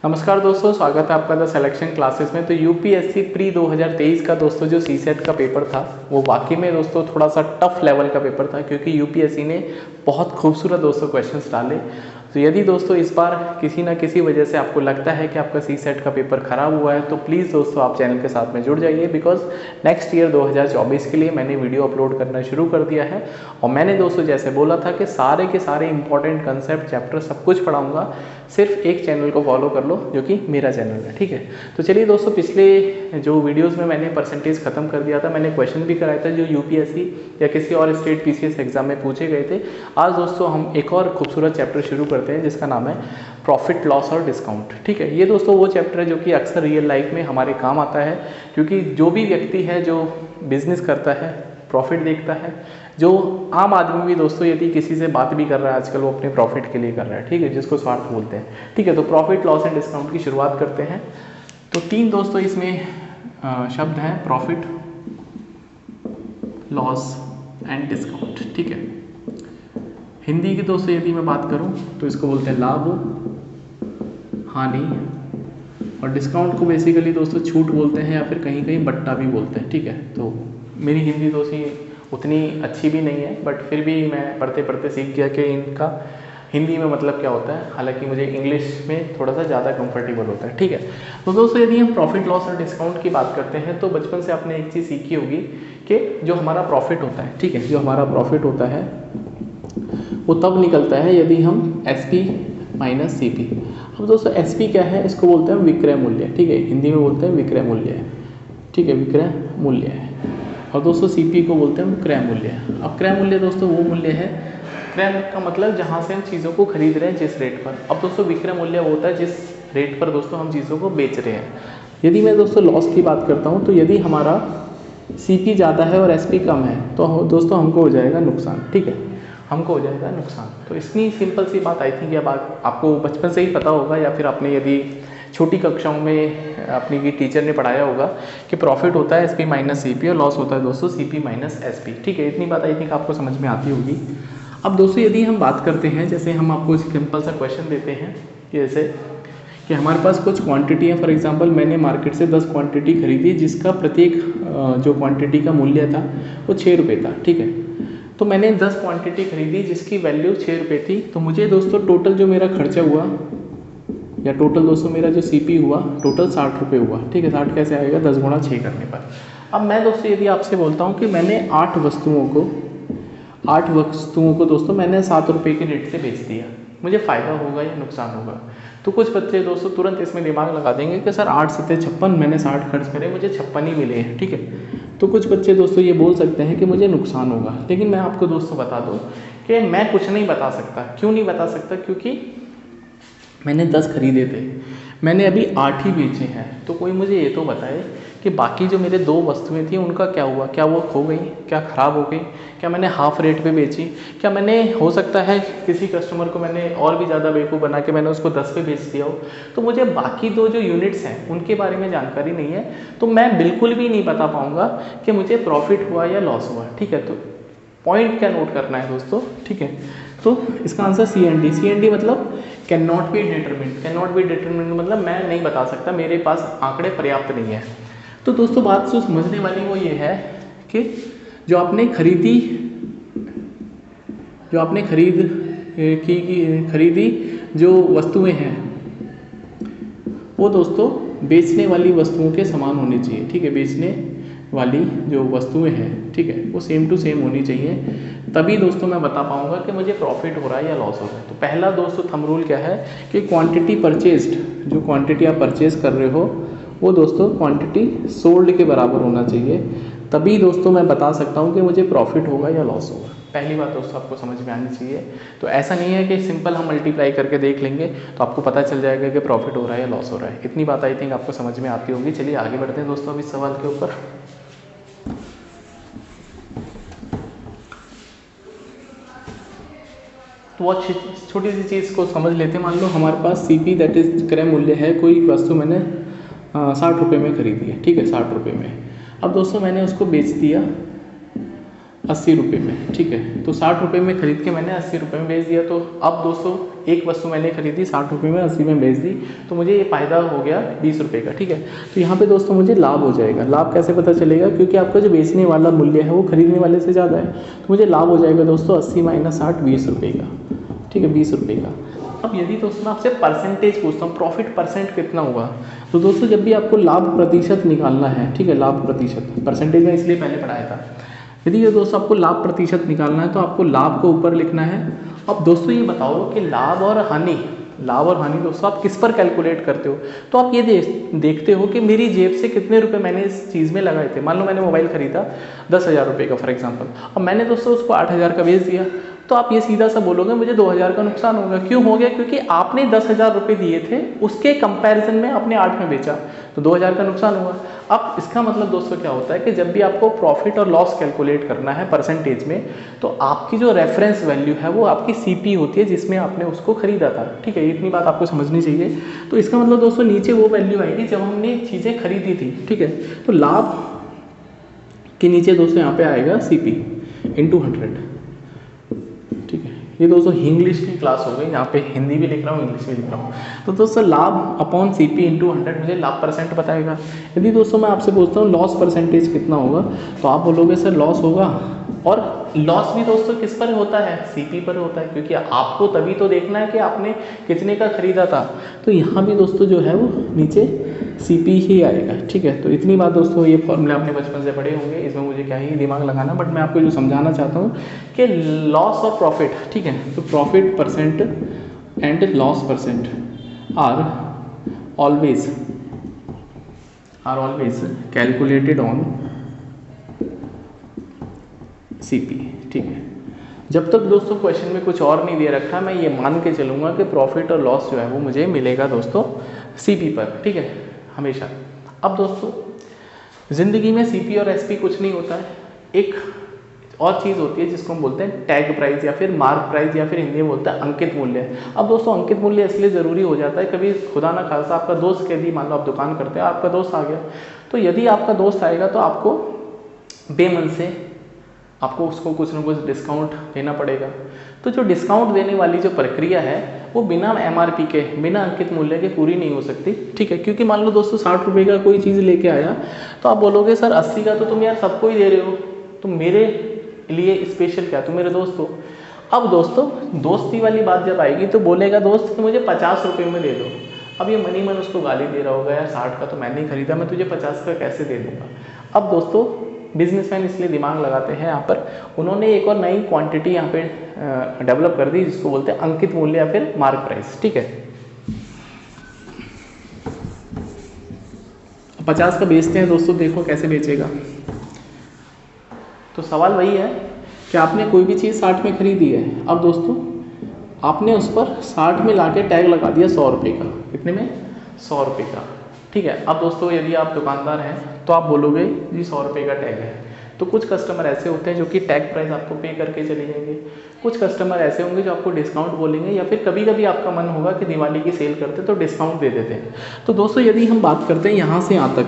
नमस्कार दोस्तों, स्वागत है आपका द सिलेक्शन क्लासेस में। तो यूपीएससी प्री 2023 का दोस्तों जो सीसेट का पेपर था वो वाकई में दोस्तों थोड़ा सा टफ लेवल का पेपर था, क्योंकि यूपीएससी ने बहुत खूबसूरत दोस्तों क्वेश्चंस डाले। तो यदि दोस्तों इस बार किसी ना किसी वजह से आपको लगता है कि आपका सीसेट का पेपर खराब हुआ है तो प्लीज़ दोस्तों आप चैनल के साथ में जुड़ जाइए, बिकॉज नेक्स्ट ईयर 2024 के लिए मैंने वीडियो अपलोड करना शुरू कर दिया है। और मैंने दोस्तों जैसे बोला था कि सारे के सारे इंपॉर्टेंट कंसेप्ट चैप्टर सब कुछ पढ़ाऊंगा, सिर्फ एक चैनल को फॉलो कर लो जो कि मेरा चैनल है, ठीक है। तो चलिए दोस्तों, पिछले जो वीडियोस में मैंने परसेंटेज खत्म कर दिया था, मैंने क्वेश्चन भी कराया था जो यूपीएससी या किसी और स्टेट पीसीएस एग्जाम में पूछे गए थे। आज दोस्तों हम एक और खूबसूरत चैप्टर शुरू करते हैं जिसका नाम है प्रॉफिट लॉस और डिस्काउंट, ठीक है। ये दोस्तों वो चैप्टर है जो कि अक्सर रियल लाइफ में हमारे काम आता है, क्योंकि जो भी व्यक्ति है जो बिजनेस करता है, प्रॉफिट देखता है, जो आम आदमी भी दोस्तों यदि किसी से बात भी कर रहा है आजकल वो अपने प्रॉफिट के लिए कर रहा है, ठीक है, जिसको स्वार्थ बोलते हैं, ठीक है। तो प्रॉफिट लॉस एंड डिस्काउंट की शुरुआत करते हैं। तो तीन दोस्तों इसमें शब्द हैं, प्रॉफिट, लॉस एंड डिस्काउंट, ठीक है। हिंदी की दोस्तों यदि मैं बात करूं तो इसको बोलते हैं लाभ, हानि, और डिस्काउंट को बेसिकली दोस्तों छूट बोलते हैं या फिर कहीं कहीं बट्टा भी बोलते हैं, ठीक है। तो मेरी हिंदी दोस्तों उतनी अच्छी भी नहीं है, बट फिर भी मैं पढ़ते पढ़ते सीख गया कि इनका हिंदी में मतलब क्या होता है, हालांकि मुझे इंग्लिश में थोड़ा सा ज़्यादा कंफर्टेबल होता है, ठीक है। तो दोस्तों यदि हम प्रॉफिट लॉस और डिस्काउंट की बात करते हैं तो बचपन से आपने एक चीज़ सीखी होगी कि जो हमारा प्रॉफिट होता है, ठीक है, जो हमारा प्रॉफिट होता है वो तब निकलता है यदि हम एसपी माइनस सीपी। अब दोस्तों एसपी क्या है, इसको बोलते हैं विक्रय मूल्य, ठीक है, हिंदी में बोलते हैं विक्रय मूल्य, ठीक है, विक्रय मूल्य है। और दोस्तों सीपी को बोलते हैं क्रय मूल्य। अब क्रय मूल्य दोस्तों वो मूल्य है, क्रय का मतलब जहाँ से हम चीज़ों को खरीद रहे हैं जिस रेट पर। अब दोस्तों विक्रय मूल्य वो होता है जिस रेट पर दोस्तों हम चीज़ों को बेच रहे हैं। यदि मैं दोस्तों लॉस की बात करता हूँ तो यदि हमारा सीपी ज़्यादा है और एसपी कम है तो दोस्तों हमको हो जाएगा नुकसान, ठीक है, हमको हो जाएगा नुकसान। तो इतनी सिंपल सी बात आई थी कि अब आपको बचपन से ही पता होगा, या फिर आपने यदि छोटी कक्षाओं में अपनी की टीचर ने पढ़ाया होगा कि प्रॉफिट होता है एसपी माइनस सीपी और लॉस होता है दोस्तों सीपी माइनस एसपी, ठीक है। इतनी बात आई थिंक आपको समझ में आती होगी। अब दोस्तों यदि हम बात करते हैं, जैसे हम आपको सिंपल सा क्वेश्चन देते हैं जैसे कि हमारे पास कुछ क्वांटिटी है, फॉर एग्जांपल मैंने मार्केट से 10 क्वांटिटी खरीदी जिसका प्रत्येक जो क्वांटिटी का मूल्य था वो 6 रुपये था, ठीक है। तो मैंने 10 क्वांटिटी खरीदी जिसकी वैल्यू 6 रुपये थी। तो मुझे दोस्तों टोटल जो मेरा खर्चा हुआ, या टोटल दोस्तों मेरा जो सीपी हुआ, टोटल 60 रुपये हुआ, ठीक है। 60 कैसे आएगा, 10 गुणा 6 करने पर। अब मैं दोस्तों यदि आपसे बोलता हूँ कि मैंने 8 वस्तुओं को दोस्तों मैंने 7 रुपये के रेट से बेच दिया, मुझे फ़ायदा होगा या नुकसान होगा? तो कुछ बच्चे दोस्तों तुरंत इसमें दिमाग लगा देंगे कि सर 8 सत्ते 56, मैंने 60 खर्च करे, मुझे 56 ही मिले हैं, ठीक है। तो कुछ बच्चे दोस्तों ये बोल सकते हैं कि मुझे नुकसान होगा। लेकिन मैं आपको दोस्तों बता दूं कि मैं कुछ नहीं बता सकता। क्यों नहीं बता सकता? क्योंकि मैंने 10 खरीदे थे, मैंने अभी 8 ही बेचे हैं। तो कोई मुझे ये तो बताए कि बाकी जो मेरे 2 वस्तुएं थी उनका क्या हुआ, क्या वो खो गई, क्या ख़राब हो गई, क्या मैंने हाफ रेट पे बेची, क्या मैंने, हो सकता है किसी कस्टमर को मैंने और भी ज़्यादा बेवकूफ़ बना के मैंने उसको 10 पे बेच दिया हो। तो मुझे बाकी 2 जो यूनिट्स हैं उनके बारे में जानकारी नहीं है, तो मैं बिल्कुल भी नहीं बता पाऊँगा कि मुझे प्रॉफिट हुआ या लॉस हुआ, ठीक है। तो पॉइंट क्या नोट करना है दोस्तों, ठीक है। तो इसका आंसर सी एन डी मतलब can not be determined. Can not be determined मतलब मैं नहीं बता सकता, मेरे पास आंकड़े पर्याप्त नहीं है। तो दोस्तों बात जो समझने वाली वो ये है कि जो आपने खरीदी जो वस्तुएं हैं वो दोस्तों बेचने वाली वस्तुओं के समान होनी चाहिए, ठीक है। बेचने वाली जो वस्तुएं हैं, ठीक है, वो सेम टू सेम होनी चाहिए, तभी दोस्तों मैं बता पाऊंगा कि मुझे प्रॉफिट हो रहा है या लॉस हो रहा है। तो पहला दोस्तों थंब रूल क्या है कि क्वांटिटी परचेज्ड, जो क्वांटिटी आप परचेज कर रहे हो वो दोस्तों क्वांटिटी सोल्ड के बराबर होना चाहिए, तभी दोस्तों मैं बता सकता हूँ कि मुझे प्रॉफिट होगा या लॉस होगा। पहली बात दोस्तों आपको समझ में आनी चाहिए। तो ऐसा नहीं है कि सिंपल हम मल्टीप्लाई करके देख लेंगे तो आपको पता चल जाएगा कि प्रॉफिट हो रहा है या लॉस हो रहा है। इतनी बात आई थिंक आपको समझ में आती होगी। चलिए आगे बढ़ते हैं दोस्तों अब इस सवाल के ऊपर। तो बहुत छोटी सी चीज़ को समझ लेते हैं। मान लो हमारे पास सीपी दैट इज क्रय मूल्य है, कोई वस्तु मैंने 60 रुपये में खरीदी है, ठीक है, 60 रुपये में। अब दोस्तों मैंने उसको बेच दिया 80 रुपये में, ठीक है। तो 60 रुपये में खरीद के मैंने 80 रुपये में बेच दिया। तो अब दोस्तों एक वस्तु मैंने खरीदी 60 रुपये में, 80 में बेच दी, तो मुझे ये फ़ायदा हो गया 20 रुपये का, ठीक है। तो यहाँ पे दोस्तों मुझे लाभ हो जाएगा। लाभ कैसे पता चलेगा? क्योंकि आपका जो बेचने वाला मूल्य है वो खरीदने वाले से ज़्यादा है, तो मुझे लाभ हो जाएगा दोस्तों 80 - 60 20 रुपये का, ठीक है, 20 रुपये का। अब यदि दोस्तों मैं आपसे परसेंटेज पूछता हूँ, प्रॉफिट परसेंट कितना हुआ, तो दोस्तों जब भी आपको लाभ प्रतिशत निकालना है, ठीक है, लाभ प्रतिशत, परसेंटेज में इसलिए पहले पढ़ाया था। यदि ये दोस्तों आपको लाभ प्रतिशत निकालना है तो आपको लाभ को ऊपर लिखना है। अब दोस्तों ये बताओ कि लाभ और हानि दोस्तों आप किस पर कैलकुलेट करते हो? तो आप ये देखते हो कि मेरी जेब से कितने रुपए मैंने इस चीज़ में लगाए थे। मान लो मैंने मोबाइल खरीदा 10,000 रुपये का फॉर एग्जांपल, अब मैंने दोस्तों उसको 8,000 का बेच दिया, तो आप ये सीधा सा बोलोगे मुझे 2,000 का नुकसान होगा। क्यों हो गया? क्योंकि आपने 10,000 रुपये दिए थे, उसके कंपैरिजन में आपने 8 में बेचा, तो 2,000 का नुकसान हुआ। अब इसका मतलब दोस्तों क्या होता है कि जब भी आपको प्रॉफिट और लॉस कैलकुलेट करना है परसेंटेज में, तो आपकी जो रेफरेंस वैल्यू है वो आपकी सीपी होती है जिसमें आपने उसको खरीदा था, ठीक है। इतनी बात आपको समझनी चाहिए। तो इसका मतलब दोस्तों नीचे वो वैल्यू आएगी जब हमने चीज़ें खरीदी थी, ठीक है। तो लाभ के नीचे दोस्तों यहाँ पे आएगा सीपी × 100, ठीक है। ये दोस्तों इंग्लिश की क्लास हो गई, यहाँ पे हिंदी भी लिख रहा हूँ, इंग्लिश भी लिख रहा हूँ। तो दोस्तों लाभ अपॉन सीपी × 100 मुझे लाभ परसेंट बताएगा। यदि दोस्तों मैं आपसे पूछता हूँ लॉस परसेंटेज कितना होगा, तो आप बोलोगे सर लॉस होगा, और लॉस भी दोस्तों किस पर होता है? सीपी पर होता है, क्योंकि आपको तभी तो देखना है कि आपने कितने का खरीदा था। तो यहाँ भी दोस्तों जो है वो नीचे सीपी ही आएगा, ठीक है। तो इतनी बात दोस्तों, ये फॉर्मूले आपने बचपन से पढ़े होंगे, इसमें मुझे क्या ही दिमाग लगाना, बट मैं आपको जो समझाना चाहता हूँ कि लॉस और प्रॉफिट, ठीक है, तो profit percent and loss percent are always calculated on CP, ठीक है। जब तक दोस्तों क्वेश्चन में कुछ और नहीं दे रखा, मैं ये मान के चलूँगा कि प्रॉफिट और लॉस जो है वो मुझे मिलेगा दोस्तों सीपी पर, ठीक है, हमेशा। अब दोस्तों ज़िंदगी में सीपी और एसपी कुछ नहीं होता है, एक और चीज़ होती है जिसको हम बोलते हैं टैग प्राइस या फिर मार्क प्राइस, या फिर हिंदी में बोलते हैं अंकित मूल्य। अब दोस्तों अंकित मूल्य इसलिए ज़रूरी हो जाता है, कभी खुदा ना खासा आपका दोस्त, यदि मान लो आप दुकान करते हैं, आपका दोस्त आ गया, तो यदि आपका दोस्त आएगा तो आपको बेमन से आपको उसको कुछ ना कुछ डिस्काउंट देना पड़ेगा। तो जो डिस्काउंट देने वाली जो प्रक्रिया है वो बिना एमआरपी के, बिना अंकित मूल्य के पूरी नहीं हो सकती, ठीक है। क्योंकि मान लो दोस्तों 60 रुपये का कोई चीज़ लेके आया, तो आप बोलोगे सर 80 का तो तुम यार सबको ही दे रहे हो, तुम मेरे लिए स्पेशल क्या, तुम मेरे दोस्त हो। अब दोस्तों दोस्ती वाली बात जब आएगी तो बोलेगा दोस्त कि मुझे 50 रुपये में दे दो। अब ये मनी मन उसको गाली दे रहा होगा, यार 60 का तो मैंने ही खरीदा, मैं तुझे 50 का कैसे दे दूँगा। अब दोस्तों बिजनेसमैन इसलिए दिमाग लगाते हैं, यहाँ पर उन्होंने एक और नई क्वांटिटी यहाँ पे डेवलप कर दी जिसको बोलते हैं अंकित मूल्य या फिर मार्क प्राइस, ठीक है। 50 का बेचते हैं दोस्तों, देखो कैसे बेचेगा। तो सवाल वही है कि आपने कोई भी चीज़ 60 में खरीदी है, अब दोस्तों आपने उस पर 60 में लाके टैग लगा दिया 100 रुपये का, कितने में? 100 रुपये का, ठीक है। अब दोस्तों यदि आप दुकानदार हैं तो आप बोलोगे जी 100 रुपये का टैग है। तो कुछ कस्टमर ऐसे होते हैं जो कि टैग प्राइस आपको पे करके चले जाएंगे, कुछ कस्टमर ऐसे होंगे जो आपको डिस्काउंट बोलेंगे, या फिर कभी कभी आपका मन होगा कि दिवाली की सेल करते तो डिस्काउंट दे देते हैं। तो दोस्तों यदि हम बात करते हैं यहाँ से यहाँ तक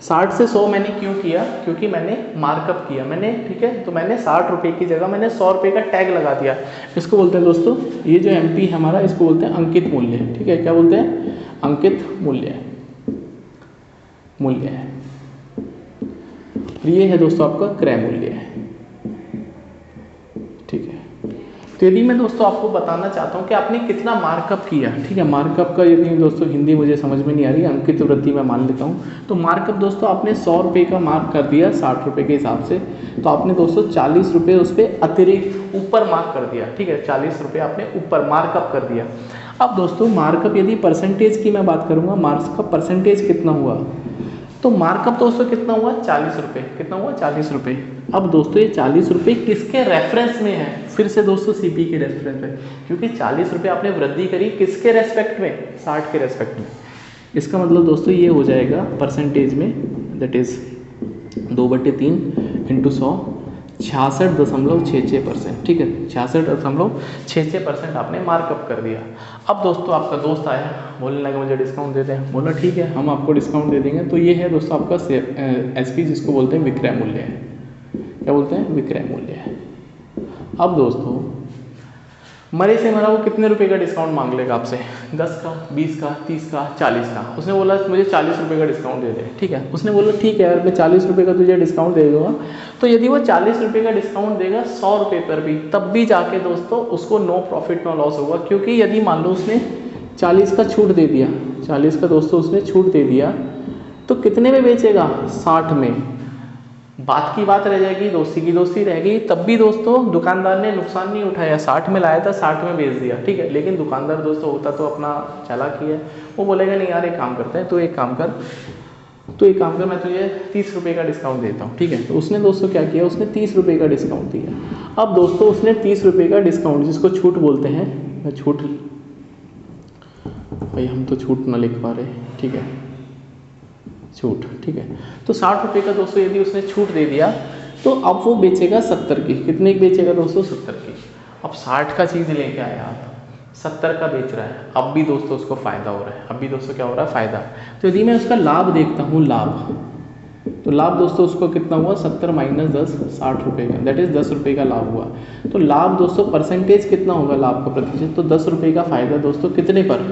60 से 100 मैंने क्यों किया? क्योंकि मैंने मार्कअप किया मैंने, ठीक है। तो मैंने 60 रुपये की जगह मैंने 100 रुपये का टैग लगा दिया। इसको बोलते हैं दोस्तों, ये जो एमपी है हमारा, इसको बोलते हैं अंकित मूल्य, ठीक है। क्या बोलते हैं? अंकित मूल्य है। ये है दोस्तों आपका क्रय मूल्य है, ठीक है। तो यदि मैं दोस्तों आपको बताना चाहता हूँ कि आपने कितना मार्कअप किया, ठीक है। मार्कअप का यदि दोस्तों हिंदी मुझे समझ में नहीं आ रही, अंकित वृद्धि मैं मान लेता हूँ। तो मार्कअप दोस्तों आपने 100 रुपये का मार्क कर दिया 60 रुपये के हिसाब से, तो आपने दोस्तों 40 रुपये उस पर अतिरिक्त ऊपर मार्क कर दिया, ठीक है। 40 रुपये आपने ऊपर मार्कअप कर दिया। अब दोस्तों मार्कअप यदि परसेंटेज की मैं बात करूँगा, मार्क्स का परसेंटेज कितना हुआ, तो मार्कअप दोस्तों कितना हुआ? 40 रुपये। कितना हुआ? 40 रुपये। अब दोस्तों ये 40 रुपये किसके रेफरेंस में है? फिर से दोस्तों सीपी के रेफरेंस में, क्योंकि 40 रुपये आपने वृद्धि करी किसके रेस्पेक्ट में? 60 के रेस्पेक्ट में। इसका मतलब दोस्तों ये हो जाएगा परसेंटेज में, दैट इज 2/3 × 100, 66.66%, ठीक है। 66.66% आपने मार्कअप कर दिया। अब दोस्तों आपका दोस्त आया, बोलने लगा मुझे डिस्काउंट दे दें। बोला ठीक है, हम आपको डिस्काउंट दे देंगे। तो ये है दोस्तों आपका एसपी, जिसको बोलते हैं विक्रय मूल्य है। क्या बोलते हैं? विक्रय मूल्य है। अब दोस्तों मरे से मरा वो कितने रुपए का डिस्काउंट मांग लेगा आपसे? 10 का, 20 का, 30 का, 40 का। उसने बोला मुझे 40 रुपये का डिस्काउंट दे दे, ठीक है। उसने बोला ठीक है यार मैं 40 रुपये का तुझे डिस्काउंट दे दूँगा। तो यदि वो 40 रुपये का डिस्काउंट देगा 100 रुपये पर भी, तब भी जाके दोस्तों उसको नो प्रॉफिट नो लॉस होगा। क्योंकि यदि मान लो उसने 40 का छूट दे दिया, 40 का दोस्तों उसने छूट दे दिया, तो कितने में बेचेगा? 60 में। बात की बात रह जाएगी, दोस्ती की दोस्ती रहेगी। तब भी दोस्तों दुकानदार ने नुकसान नहीं उठाया, 60 में लाया था 60 में बेच दिया, ठीक है। लेकिन दुकानदार दोस्तों होता तो अपना चालाकी है, वो बोलेगा नहीं यार एक काम करते हैं, तो एक काम कर मैं तुझे 30 रुपये का डिस्काउंट देता हूँ, ठीक है। तो उसने दोस्तों क्या किया, उसने 30 रुपये का डिस्काउंट दिया। अब दोस्तों उसने 30 रुपये का डिस्काउंट, जिसको छूट बोलते हैं, छूट भाई हम तो छूट ना लिख पा रहे, ठीक है, छूट, ठीक है। तो 60 रुपये का दोस्तों यदि उसने छूट दे दिया, तो अब वो बेचेगा 70 की। कितने की बेचेगा दोस्तों? 70 की। अब 60 का चीज़ लेके आया आप, 70 का बेच रहा है, अब भी दोस्तों उसको फ़ायदा हो रहा है। अब भी दोस्तों क्या हो रहा है? फ़ायदा। तो यदि मैं उसका लाभ देखता हूँ, लाभ, तो लाभ दोस्तों उसको कितना हुआ? 70 माइनस 10, 60 रुपये का, दैट इज़ 10 रुपये का लाभ हुआ। तो लाभ दोस्तों परसेंटेज कितना होगा लाभ का प्रतिशत? तो 10 रुपये का फ़ायदा दोस्तों कितने पर?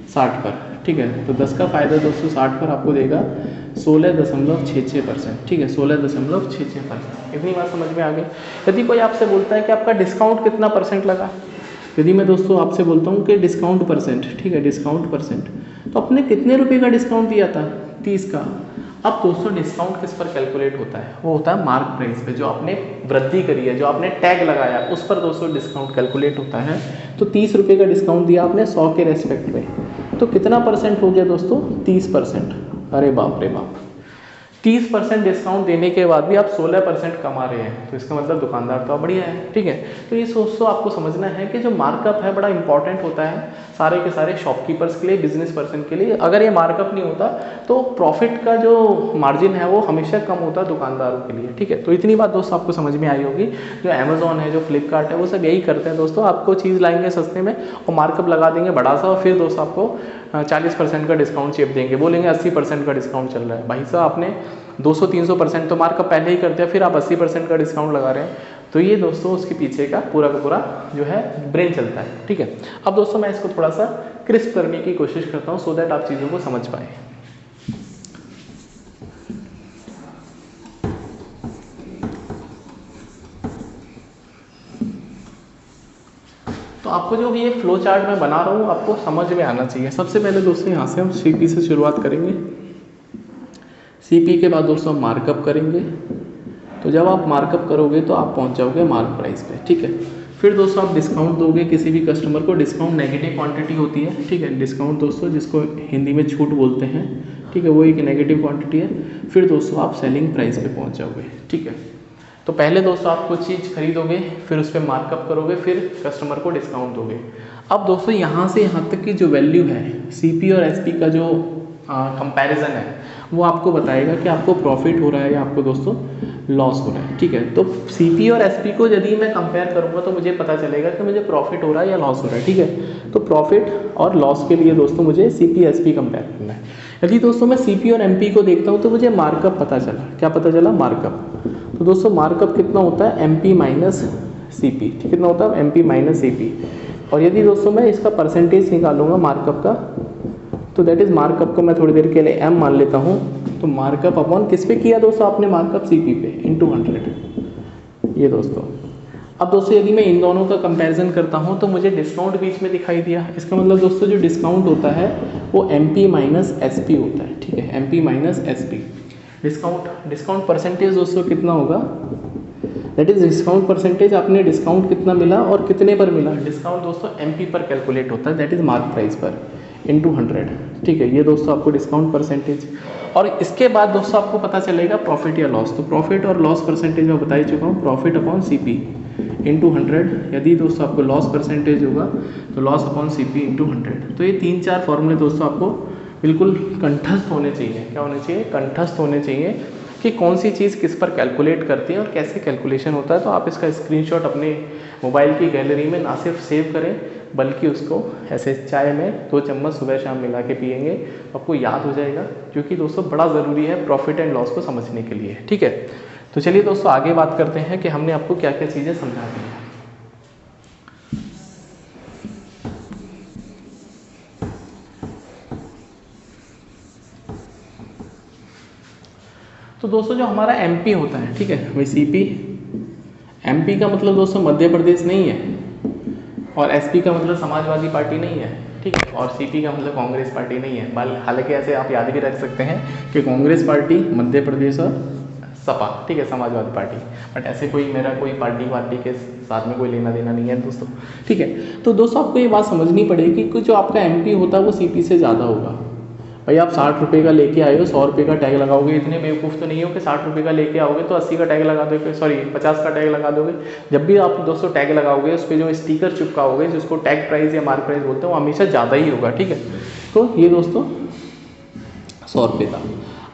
60 पर, ठीक है। तो 10 का फ़ायदा दोस्तों 60 पर आपको देगा 16.66%, ठीक है, 16.66%। इतनी बात समझ में आ गई। यदि कोई आपसे बोलता है कि आपका डिस्काउंट कितना परसेंट लगा, यदि मैं दोस्तों आपसे बोलता हूँ कि डिस्काउंट परसेंट, ठीक है, डिस्काउंट परसेंट, तो आपने कितने रुपए का डिस्काउंट दिया था? 30 का। अब दोस्तों डिस्काउंट किस पर कैलकुलेट होता है? वो होता है मार्क प्राइस पे, जो आपने वृद्धि करी है, जो आपने टैग लगाया, उस पर दोस्तों डिस्काउंट कैलकुलेट होता है। तो 30 रुपये का डिस्काउंट दिया आपने 100 के रेस्पेक्ट में, तो कितना परसेंट हो गया दोस्तों? 30%। अरे बाप रे बाप, 30% डिस्काउंट देने के बाद भी आप 16% कमा रहे हैं, तो इसका मतलब दुकानदार तो बढ़िया है, ठीक है। तो ये दोस्तों आपको समझना है कि जो मार्कअप है बड़ा इंपॉर्टेंट होता है सारे के सारे शॉपकीपर्स के लिए, बिजनेस पर्सन के लिए। अगर ये मार्कअप नहीं होता तो प्रॉफिट का जो मार्जिन है वो हमेशा कम होता है दुकानदारों के लिए, ठीक है। तो इतनी बात दोस्तों आपको समझ में आई होगी। जो अमेजोन है, जो फ्लिपकार्ट है, वो सब यही करते हैं दोस्तों, आपको चीज़ लाएंगे सस्ते में और मार्कअप लगा देंगे बड़ा सा, और फिर दोस्तों आपको 40% का डिस्काउंट चेप देंगे, बोलेंगे 80% का डिस्काउंट चल रहा है। भाई साहब आपने 200-300% तो मार्कअप पहले ही कर दिया, फिर आप 80% का डिस्काउंट लगा रहे हैं। तो ये दोस्तों उसके पीछे का पूरा जो है ब्रेन चलता है, ठीक है। अब दोस्तों मैं इसको थोड़ा सा क्रिस्प करने की कोशिश करता हूँ सो दैट आप चीज़ों को समझ पाए। तो आपको जो ये फ्लो चार्ट मैं बना रहा हूँ आपको समझ में आना चाहिए। सबसे पहले दोस्तों यहाँ से हम सीपी से शुरुआत करेंगे। सीपी के बाद दोस्तों मार्कअप करेंगे। तो जब आप मार्कअप करोगे तो आप पहुँच जाओगे मार्क प्राइस पे, ठीक है। फिर दोस्तों आप डिस्काउंट दोगे किसी भी कस्टमर को। डिस्काउंट नेगेटिव क्वांटिटी होती है, ठीक है। डिस्काउंट दोस्तों जिसको हिंदी में छूट बोलते हैं, ठीक है, वो एक नेगेटिव क्वांटिटी है। फिर दोस्तों आप सेलिंग प्राइस पे पहुँच जाओगे, ठीक है। तो पहले दोस्तों आप कुछ चीज़ खरीदोगे, फिर उस पर मार्कअप करोगे, फिर कस्टमर को डिस्काउंट दोगे। अब दोस्तों यहाँ से यहाँ तक की जो वैल्यू है, सीपी और एसपी का जो कंपैरिजन है, वो आपको बताएगा कि आपको प्रॉफिट हो रहा है या आपको दोस्तों लॉस हो रहा है, ठीक है। तो सीपी और एसपी को यदि मैं कंपेयर करूँगा तो मुझे पता चलेगा कि मुझे प्रॉफिट हो रहा है या लॉस हो रहा है, ठीक है। तो प्रॉफिट और लॉस के लिए दोस्तों मुझे सीपी एसपी कंपेयर करना है। यदि दोस्तों मैं सीपी और एमपी को देखता हूँ तो मुझे मार्कअप पता चला। क्या पता चला? मार्कअप। तो दोस्तों मार्कअप कितना होता है? एमपी माइनस सीपी, कितना होता है? MP minus CP. और यदि दोस्तों मैं इसका परसेंटेज निकालूंगा मार्कअप का, तो दैट इज मार्कअप को मैं थोड़ी देर के लिए एम मान लेता हूँ। तो मार्कअप अपॉन किस पे किया दोस्तों आपने? मार्कअप सीपी पे इंटू 100, ये दोस्तों। अब दोस्तों यदि मैं इन दोनों का कंपैरिजन करता हूँ तो मुझे डिस्काउंट बीच में दिखाई दिया। इसका मतलब दोस्तों जो डिस्काउंट होता है वो एमपी माइनस एसपी होता है, ठीक है, MP minus SP. Discount percentage दोस्तों कितना होगा? दैट इज डिस्काउंट परसेंटेज, आपने डिस्काउंट कितना मिला और कितने पर मिला। डिस्काउंट दोस्तों एमपी पर कैलकुलेट होता है, दैट इज मार्क प्राइस पर इंटू 100, ठीक है। ये दोस्तों आपको डिस्काउंट परसेंटेज। और इसके बाद दोस्तों आपको पता चलेगा प्रॉफिट या लॉस। तो प्रॉफिट और लॉस परसेंटेज मैं बता ही चुका हूँ, प्रॉफिट अपॉन सीपी इंटू 100। यदि दोस्तों आपको लॉस परसेंटेज होगा तो लॉस अपॉन सीपी इंटू 100। तो ये 3-4 फॉर्मूले दोस्तों आपको बिल्कुल कंठस्थ होने चाहिए। क्या होने चाहिए? कंठस्थ होने चाहिए कि कौन सी चीज़ किस पर कैलकुलेट करती है और कैसे कैलकुलेशन होता है। तो आप इसका स्क्रीनशॉट अपने मोबाइल की गैलरी में ना सिर्फ सेव करें बल्कि उसको ऐसे चाय में 2 चम्मच सुबह शाम मिला के पिएंगे, आपको याद हो जाएगा, क्योंकि दोस्तों बड़ा ज़रूरी है प्रॉफिट एंड लॉस को समझने के लिए, ठीक है। तो चलिए दोस्तों आगे बात करते हैं कि हमने आपको क्या क्या चीज़ें समझा दी हैं। दोस्तों जो हमारा एमपी होता है, ठीक है भाई, सीपी, एमपी का मतलब दोस्तों मध्य प्रदेश नहीं है, और एसपी का मतलब समाजवादी पार्टी नहीं है, ठीक है, और सीपी का मतलब कांग्रेस पार्टी नहीं है। हालांकि ऐसे आप याद भी रख सकते हैं कि कांग्रेस पार्टी, मध्य प्रदेश और सपा, ठीक है, समाजवादी पार्टी, बट ऐसे कोई मेरा कोई पार्टी के साथ में कोई लेना देना नहीं है दोस्तों, ठीक है। तो दोस्तों आपको ये बात समझनी पड़ेगी कि जो आपका एमपी होता है वो सीपी से ज़्यादा होगा। भाई आप 60 रुपये का लेके आए हो, 100 रुपये का टैग लगाओगे, इतने बेवकूफ़ तो नहीं हो कि 60 रुपये का लेके आओगे तो 80 का टैग लगा दोगे, सॉरी 50 का टैग लगा दोगे। जब भी आप दोस्तों टैग लगाओगे उस पर जो स्टिकर चिपकाओगे, जिसको टैग प्राइस या मार्क प्राइस बोलते हैं, वो हमेशा ज़्यादा ही होगा, ठीक है। तो ये दोस्तों 100 रुपये का।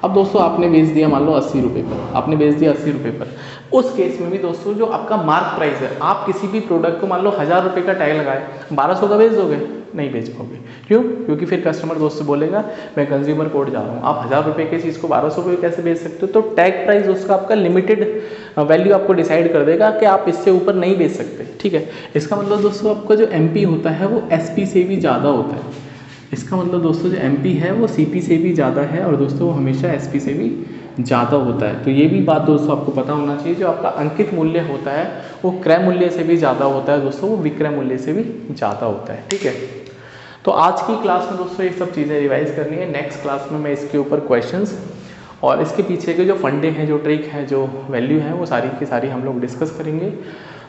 अब दोस्तों आपने बेच दिया मान लो 80 रुपये पर, आपने बेच दिया 80 रुपये पर। उस केस में भी दोस्तों जो आपका मार्क प्राइस है, आप किसी भी प्रोडक्ट को मान लो 1000 रुपये का टैग लगाए, 1200 का बेच दोगे? नहीं बेच पाओगे। क्यों? क्योंकि फिर कस्टमर दोस्त बोलेगा मैं कंज्यूमर कोर्ट जा रहा हूँ। आप 1000 रुपये की चीज़ को 1200 रुपये कैसे बेच सकते हो? तो टैग प्राइस उसका आपका लिमिटेड वैल्यू आपको डिसाइड कर देगा कि आप इससे ऊपर नहीं बेच सकते, ठीक है। इसका मतलब दोस्तों आपका जो एमपी होता है वो एसपी से भी ज़्यादा होता है। इसका मतलब दोस्तों जो एमपी है वो सीपी से भी ज़्यादा है, और दोस्तों वो हमेशा एसपी से भी ज़्यादा होता है। तो ये भी बात दोस्तों आपको पता होना चाहिए, जो आपका अंकित मूल्य होता है वो क्रय मूल्य से भी ज़्यादा होता है दोस्तों, वो विक्रय मूल्य से भी ज़्यादा होता है, ठीक है। तो आज की क्लास में दोस्तों ये सब चीज़ें रिवाइज करनी है। नेक्स्ट क्लास में मैं इसके ऊपर क्वेश्चंस और इसके पीछे के जो फंडे हैं, जो ट्रिक है, जो वैल्यू है, वो सारी की सारी हम लोग डिस्कस करेंगे।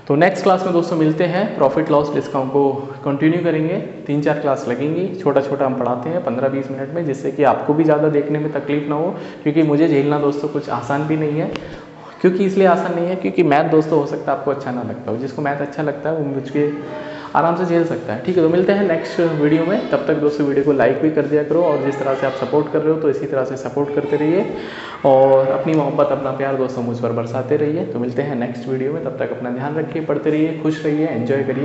तो नेक्स्ट क्लास में दोस्तों मिलते हैं, प्रॉफिट लॉस डिस्काउंट को कंटिन्यू करेंगे। 3-4 क्लास लगेंगी, छोटा छोटा हम पढ़ाते हैं 15-20 मिनट में, जिससे कि आपको भी ज़्यादा देखने में तकलीफ ना हो, क्योंकि मुझे झेलना दोस्तों कुछ आसान भी नहीं है। क्योंकि इसलिए आसान नहीं है क्योंकि मैथ दोस्तों हो सकता है आपको अच्छा ना लगता हो, जिसको मैथ अच्छा लगता है वो मुझे आराम से झेल सकता है, ठीक है। तो मिलते हैं नेक्स्ट वीडियो में, तब तक दोस्तों वीडियो को लाइक भी कर दिया करो, और जिस तरह से आप सपोर्ट कर रहे हो तो इसी तरह से सपोर्ट करते रहिए, और अपनी मोहब्बत अपना प्यार दोस्तों मुझ पर बरसाते रहिए। तो मिलते हैं नेक्स्ट वीडियो में, तब तक अपना ध्यान रखिए, पढ़ते रहिए, खुश रहिए, एंजॉय करिए।